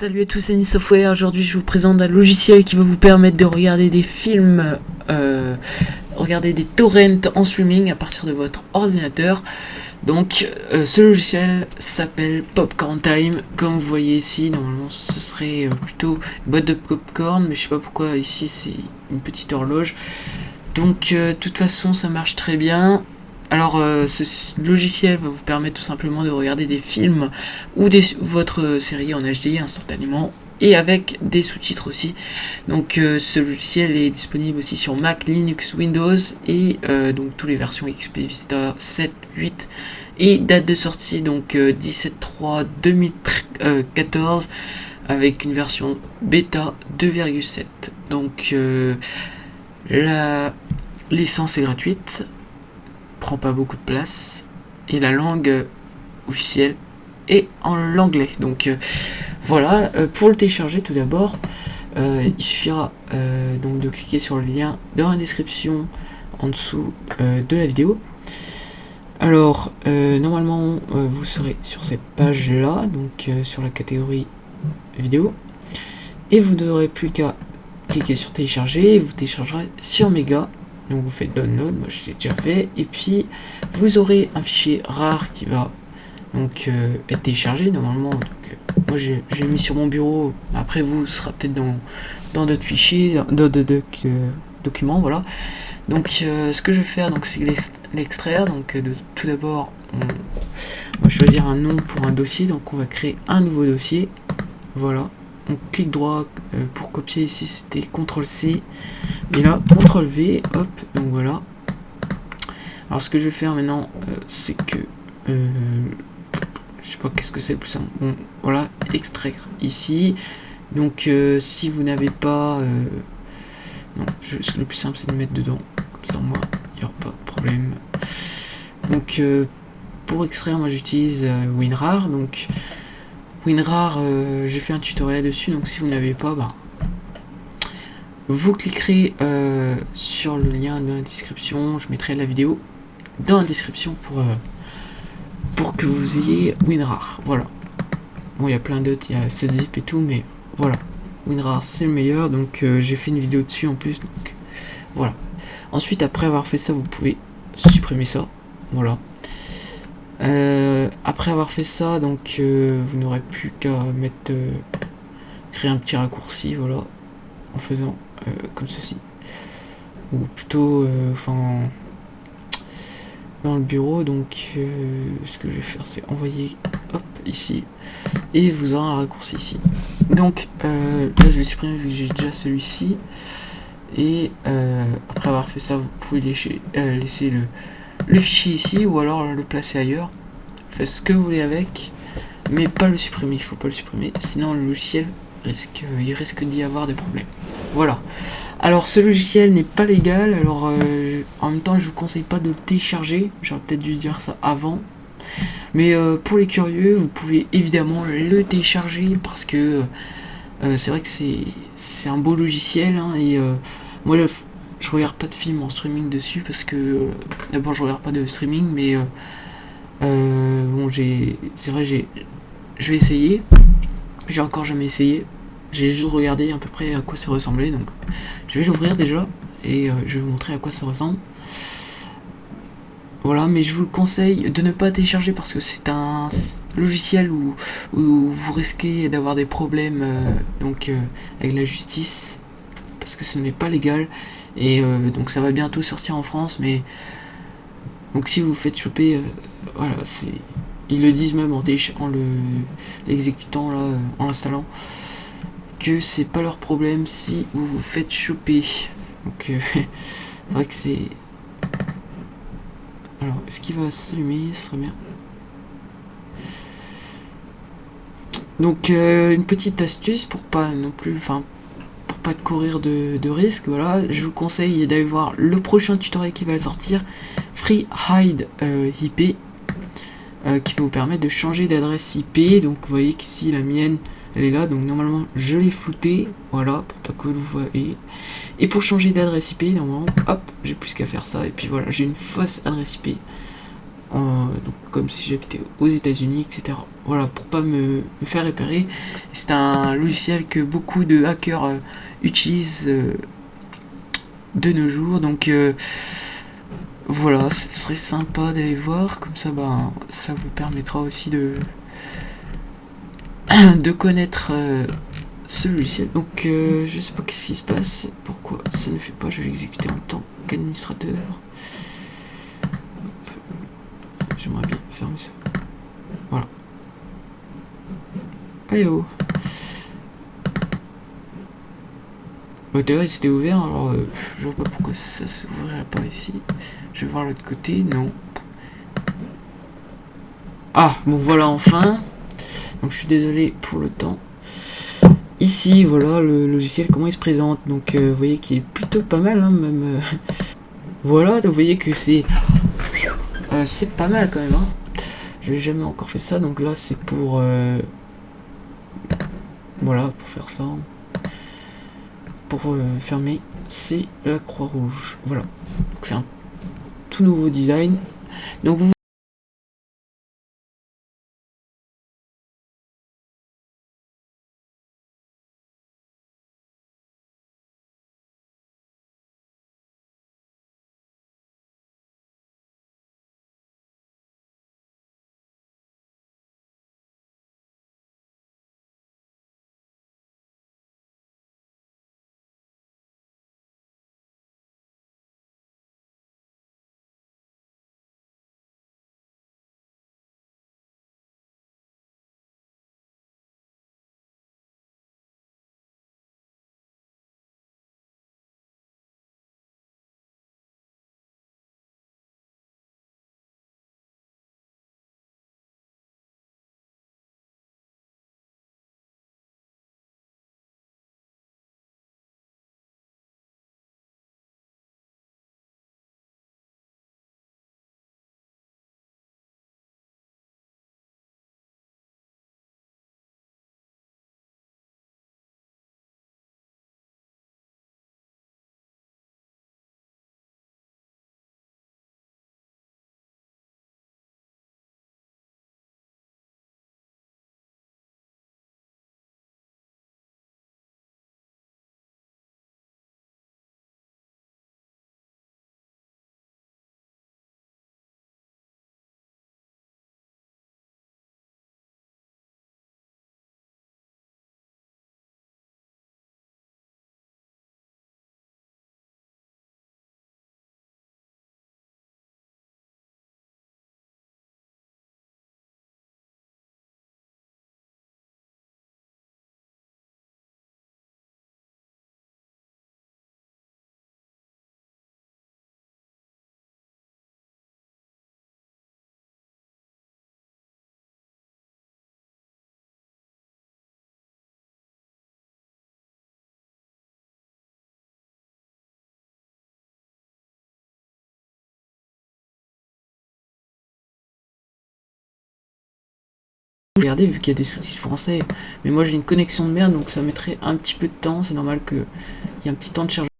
Salut à tous, c'est Software. Aujourd'hui, je vous présente un logiciel qui va vous permettre de regarder des films, regarder des torrents en streaming à partir de votre ordinateur. Donc, ce logiciel s'appelle Popcorn Time. Comme vous voyez ici, normalement, ce serait plutôt une boîte de popcorn, mais je sais pas pourquoi ici c'est une petite horloge. Donc, de toute façon, ça marche très bien. Alors, ce logiciel va vous permettre tout simplement de regarder des films ou votre série en HD instantanément et avec des sous-titres aussi. Donc, ce logiciel est disponible aussi sur Mac, Linux, Windows et donc toutes les versions XP, Vista 7, 8 et date de sortie donc 17/3/2014 avec une version bêta 2.7. Donc, la licence est gratuite, prend pas beaucoup de place et la langue officielle est en l'anglais. Donc voilà, pour le télécharger tout d'abord, il suffira donc de cliquer sur le lien dans la description en dessous de la vidéo. Alors normalement vous serez sur cette page là, donc sur la catégorie vidéo, et vous n'aurez plus qu'à cliquer sur télécharger et vous téléchargerez sur Mega. Donc vous faites download, moi je l'ai déjà fait, et puis vous aurez un fichier rare qui va donc être téléchargé normalement. Donc, moi j'ai mis sur mon bureau, après vous sera peut-être dans d'autres fichiers, d'autres documents, voilà. Donc ce que je vais faire, donc c'est l'extraire. Donc tout d'abord on va choisir un nom pour un dossier, donc on va créer un nouveau dossier, voilà. On clique droit pour copier, ici c'était CTRL-C, et là CTRL-V, hop, donc voilà. Alors ce que je vais faire maintenant, c'est que, je sais pas qu'est-ce que c'est le plus simple, bon, voilà, extraire ici. Donc si vous n'avez pas, non, le plus simple c'est de mettre dedans, comme ça moi, il n'y aura pas de problème. Donc pour extraire, moi j'utilise WinRAR, donc WinRAR, j'ai fait un tutoriel dessus, donc si vous n'avez pas, bah, vous cliquerez sur le lien dans la description, je mettrai la vidéo dans la description pour que vous ayez WinRAR, voilà. Bon, il y a plein d'autres, il y a 7zip et tout, mais voilà, WinRAR c'est le meilleur, donc j'ai fait une vidéo dessus en plus, donc voilà. Ensuite, après avoir fait ça, vous pouvez supprimer ça, voilà. Après avoir fait ça, donc vous n'aurez plus qu'à mettre créer un petit raccourci, voilà, en faisant comme ceci, ou plutôt enfin dans le bureau. Donc ce que je vais faire, c'est envoyer, hop, ici, et vous aurez un raccourci ici. Donc là je vais supprimer vu que j'ai déjà celui-ci, et après avoir fait ça, vous pouvez laisser le fichier ici, ou alors le placer ailleurs. Faites ce que vous voulez avec, mais pas le supprimer, il faut pas le supprimer, sinon le logiciel risque d'y avoir des problèmes. Voilà. Alors ce logiciel n'est pas légal, alors en même temps je vous conseille pas de le télécharger, j'aurais peut-être dû dire ça avant. Mais pour les curieux, vous pouvez évidemment le télécharger parce que c'est vrai que c'est un beau logiciel, hein, et moi je regarde pas de films en streaming dessus parce que d'abord je regarde pas de streaming, mais bon, c'est vrai, je vais essayer. J'ai encore jamais essayé. J'ai juste regardé à peu près à quoi ça ressemblait, donc je vais l'ouvrir déjà et je vais vous montrer à quoi ça ressemble. Voilà, mais je vous le conseille de ne pas télécharger parce que c'est un logiciel où vous risquez d'avoir des problèmes donc avec la justice, parce que ce n'est pas légal, et donc ça va bientôt sortir en France, mais donc si vous vous faites choper, voilà, ils le disent même en l'exécutant là, en l'installant, que c'est pas leur problème si vous vous faites choper. Donc c'est vrai que c'est. Alors est-ce qu'il va s'allumer? Ce serait bien. Donc une petite astuce pour pas non plus, enfin pour pas courir de risque, voilà, je vous conseille d'aller voir le prochain tutoriel qui va sortir, FreeHide IP, qui va vous permettre de changer d'adresse IP. Donc vous voyez qu'ici la mienne elle est là, donc normalement je l'ai floutée, voilà, pour pas que vous le voyez. Et pour changer d'adresse IP, normalement, hop, j'ai plus qu'à faire ça, et puis voilà, j'ai une fausse adresse IP. donc comme si j'habitais aux États-Unis, etc. Voilà, pour pas me faire repérer. C'est un logiciel que beaucoup de hackers utilisent de nos jours, donc voilà, ce serait sympa d'aller voir, comme ça bah, ça vous permettra aussi de connaître ce logiciel. Donc je sais pas qu'est-ce qui se passe, pourquoi ça ne fait pas, je vais l'exécuter en tant qu'administrateur. J'aimerais bien fermer ça. Voilà. Allez oh. Bah d'ailleurs c'était ouvert, alors je vois pas pourquoi ça s'ouvrirait pas ici. Je vais voir l'autre côté, non. Ah, bon voilà enfin. Donc je suis désolé pour le temps. Ici, voilà le logiciel, comment il se présente. Donc vous voyez qu'il est plutôt pas mal, hein, même. Voilà, vous voyez que c'est pas mal quand même. Hein. Je n'ai jamais encore fait ça, donc là c'est pour... voilà, pour faire ça. Pour fermer, c'est la croix rouge. Voilà, donc c'est un tout nouveau design. Donc vous regardez vu qu'il y a des sous-titres français. Mais moi j'ai une connexion de merde, donc ça mettrait un petit peu de temps. C'est normal qu'il y ait un petit temps de chargement.